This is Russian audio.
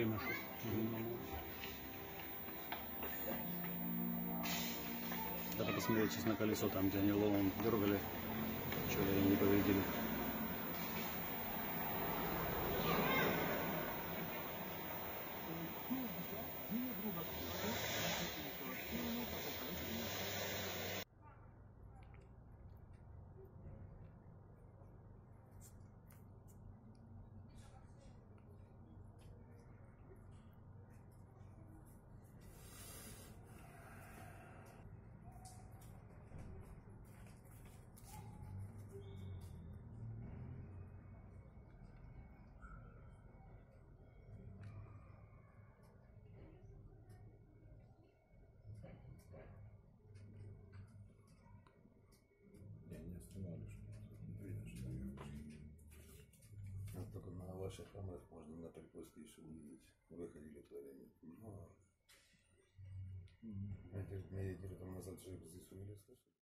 время. Надо посмотреть сейчас на колесо, там где они ловом дергали, что-то они не повредили. Вот только на ваших камерах можно на приплывские увидеть. Выходили творение. Но... Я неделю там назад же здесь увидели, слышали?